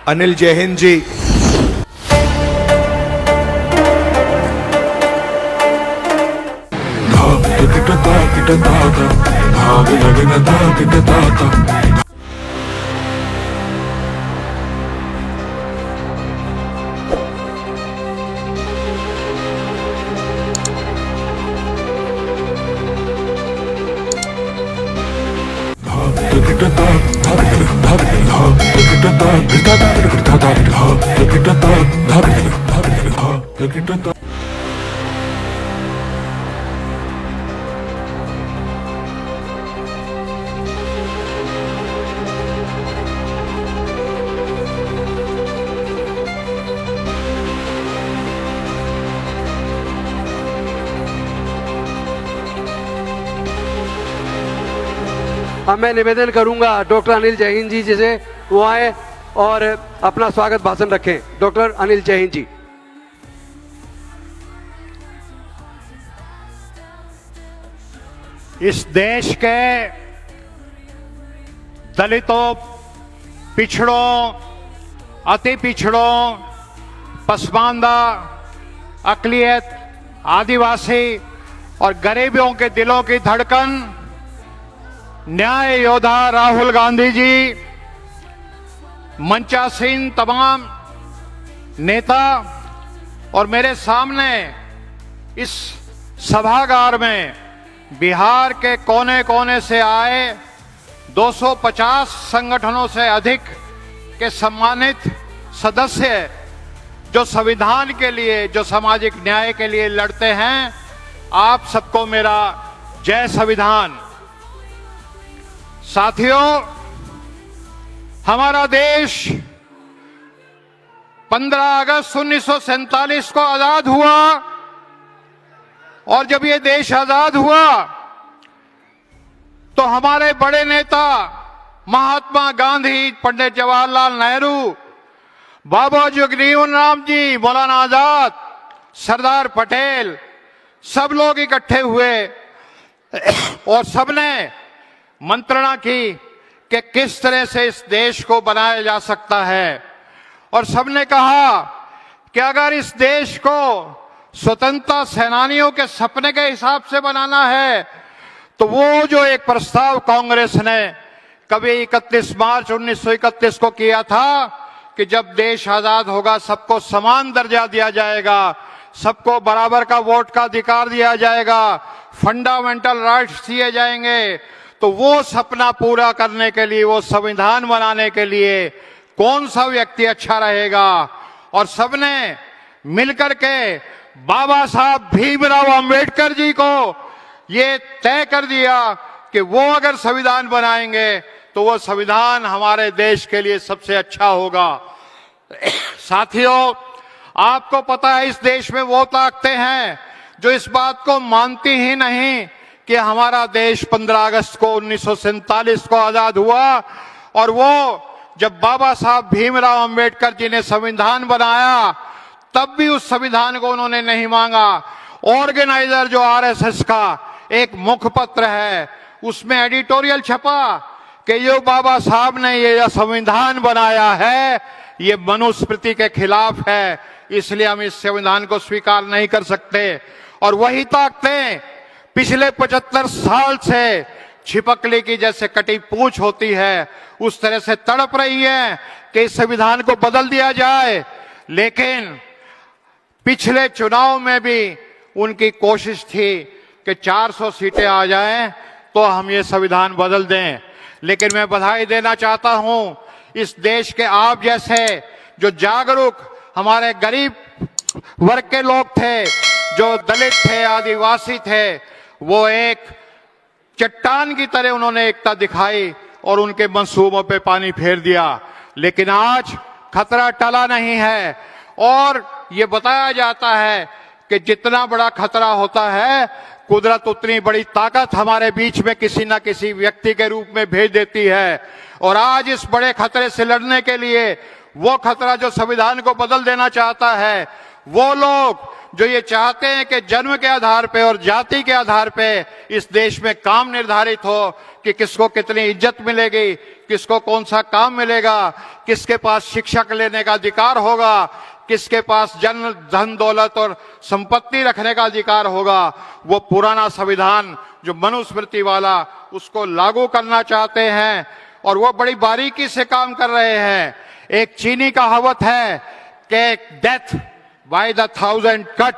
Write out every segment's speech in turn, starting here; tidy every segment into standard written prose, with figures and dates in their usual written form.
अनिल जैहिंद जी। अब मैं निवेदन करूंगा डॉक्टर अनिल जैहिंद जी से वो आए और अपना स्वागत भाषण रखें। डॉक्टर अनिल जैहिंद जी। इस देश के दलितों, पिछड़ों, अति पिछड़ों, पसमानदा, अकलियत, आदिवासी और गरीबों के दिलों की धड़कन न्याय योद्धा राहुल गांधी जी, मंचासीन तमाम नेता और मेरे सामने इस सभागार में बिहार के कोने कोने से आए 250 संगठनों से अधिक के सम्मानित सदस्य जो संविधान के लिए, जो सामाजिक न्याय के लिए लड़ते हैं, आप सबको मेरा जय संविधान। साथियों, हमारा देश 15 अगस्त 1947 को आजाद हुआ और जब ये देश आजाद हुआ तो हमारे बड़े नेता महात्मा गांधी, पंडित जवाहरलाल नेहरू, बाबा जगजीवन राम जी, मौलाना आजाद, सरदार पटेल, सब लोग इकट्ठे हुए और सबने मंत्रणा की कि किस तरह से इस देश को बनाया जा सकता है। और सबने कहा कि अगर इस देश को स्वतंत्रता सेनानियों के सपने के हिसाब से बनाना है तो वो जो एक प्रस्ताव कांग्रेस ने कभी 31 मार्च 1931 को किया था कि जब देश आजाद होगा सबको समान दर्जा दिया जाएगा, सबको बराबर का वोट का अधिकार दिया जाएगा, फंडामेंटल राइट्स दिए जाएंगे, तो वो सपना पूरा करने के लिए, वो संविधान बनाने के लिए कौन सा व्यक्ति अच्छा रहेगा। और सबने मिलकर के बाबा साहब भीमराव अंबेडकर जी को ये तय कर दिया कि वो अगर संविधान बनाएंगे तो वो संविधान हमारे देश के लिए सबसे अच्छा होगा। साथियों, आपको पता है इस देश में वो ताकतें हैं जो इस बात को मानती ही नहीं कि हमारा देश 15 अगस्त को 1947 को आजाद हुआ और वो जब बाबा साहब भीमराव अंबेडकर जी ने संविधान बनाया तब भी उस संविधान को उन्होंने नहीं मांगा। ऑर्गेनाइजर जो आरएसएस का एक मुखपत्र है उसमें एडिटोरियल छपा कि ये बाबा साहब ने ये संविधान बनाया है ये मनुस्मृति के खिलाफ है, इसलिए हम इस संविधान को स्वीकार नहीं कर सकते। और वही ताकतें पिछले 75 साल से छिपकली की जैसे कटी पूंछ होती है उस तरह से तड़प रही है कि इस संविधान को बदल दिया जाए। लेकिन पिछले चुनाव में भी उनकी कोशिश थी कि 400 सीटें आ जाएं तो हम ये संविधान बदल दें। लेकिन मैं बधाई देना चाहता हूं इस देश के आप जैसे जो जागरूक हमारे गरीब वर्ग के लोग थे, जो दलित थे, आदिवासी थे, वो एक चट्टान की तरह उन्होंने एकता दिखाई और उनके मंसूबों पे पानी फेर दिया। लेकिन आज खतरा टला नहीं है और ये बताया जाता है कि जितना बड़ा खतरा होता है कुदरत उतनी बड़ी ताकत हमारे बीच में किसी न किसी व्यक्ति के रूप में भेज देती है। और आज इस बड़े खतरे से लड़ने के लिए वो खतरा जो संविधान को बदल देना चाहता है, वो लोग जो ये चाहते हैं कि जन्म के आधार पे और जाति के आधार पे इस देश में काम निर्धारित हो कि किसको कितनी इज्जत मिलेगी, किसको कौन सा काम मिलेगा, किसके पास शिक्षा लेने का अधिकार होगा, किसके पास धन दौलत और संपत्ति रखने का अधिकार होगा, वो पुराना संविधान जो मनुस्मृति वाला उसको लागू करना चाहते हैं और वो बड़ी बारीकी से काम कर रहे हैं। एक चीनी कहावत है कि डेथ बाय द 1000 कट,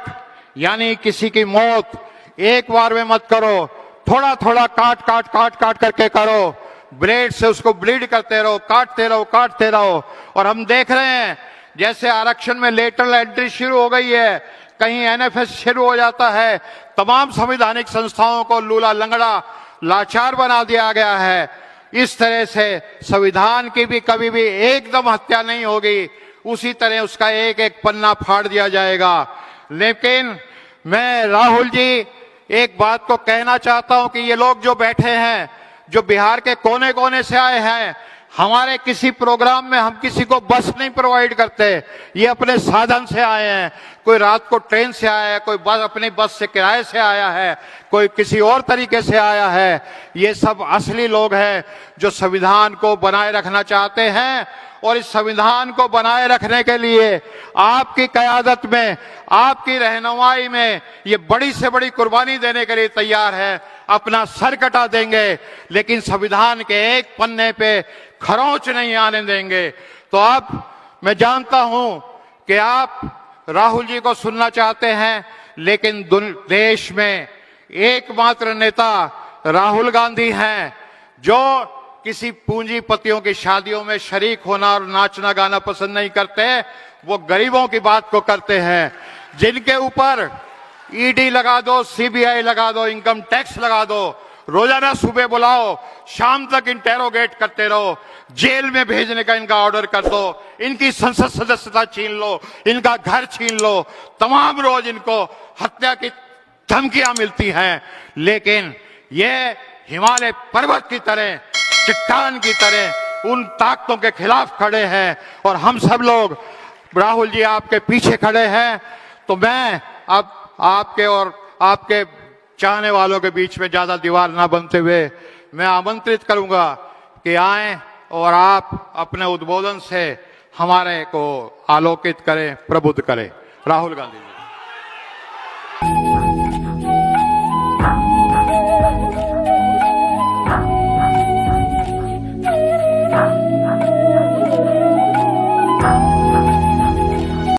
यानी किसी की मौत एक बार में मत करो, थोड़ा थोड़ा काट काट काट काट करके करो, ब्लेड से उसको ब्लीड करते रहो, काटते रहो। और हम देख रहे हैं जैसे आरक्षण में लेटरल एंट्री शुरू हो गई है, कहीं एनएफएस शुरू हो जाता है, तमाम संवैधानिक संस्थाओं को लूला लंगड़ा लाचार बना दिया गया है। इस तरह से संविधान की भी कभी भी एकदम हत्या नहीं होगी, उसी तरह उसका एक एक पन्ना फाड़ दिया जाएगा। लेकिन मैं राहुल जी एक बात को कहना चाहता हूं कि ये लोग जो बैठे हैं, जो बिहार के कोने कोने से आए हैं, हमारे किसी प्रोग्राम में हम किसी को बस नहीं प्रोवाइड करते, ये अपने साधन से आए हैं। कोई रात को ट्रेन से आया है, कोई बस अपनी बस से किराए से आया है, कोई किसी और तरीके से आया है। ये सब असली लोग हैं जो संविधान को बनाए रखना चाहते हैं और इस संविधान को बनाए रखने के लिए आपकी क़यादत में, आपकी रहनुमाई में ये बड़ी से बड़ी कुर्बानी देने के लिए तैयार है, अपना सर कटा देंगे, लेकिन संविधान के एक पन्ने पे खरोंच नहीं आने देंगे। तो अब मैं जानता हूं कि आप राहुल जी को सुनना चाहते हैं, लेकिन देश में एकमात्र नेता राहुल गांधी हैं जो किसी पूंजीपतियों की शादियों में शरीक होना और नाचना गाना पसंद नहीं करते, वो गरीबों की बात को करते हैं। जिनके ऊपर ईडी लगा दो, सीबीआई लगा दो, इनकम टैक्स लगा दो, रोजाना सुबह बुलाओ, शाम तक इंटेरोगेट करते रहो, जेल में भेजने का इनका ऑर्डर कर दो, इनकी संसद सदस्यता छीन लो, इनका घर छीन लो, तमाम रोज इनको हत्या की धमकियां मिलती हैं। लेकिन ये हिमालय पर्वत की तरह, चट्टान की तरह उन ताकतों के खिलाफ खड़े हैं और हम सब लोग राहुल जी आपके पीछे खड़े हैं। तो मैं अब आपके और आपके चाहने वालों के बीच में ज्यादा दीवार ना बनते हुए मैं आमंत्रित करूंगा कि आएं और आप अपने उद्बोधन से हमारे को आलोकित करें, प्रबुद्ध करें। राहुल गांधी जी।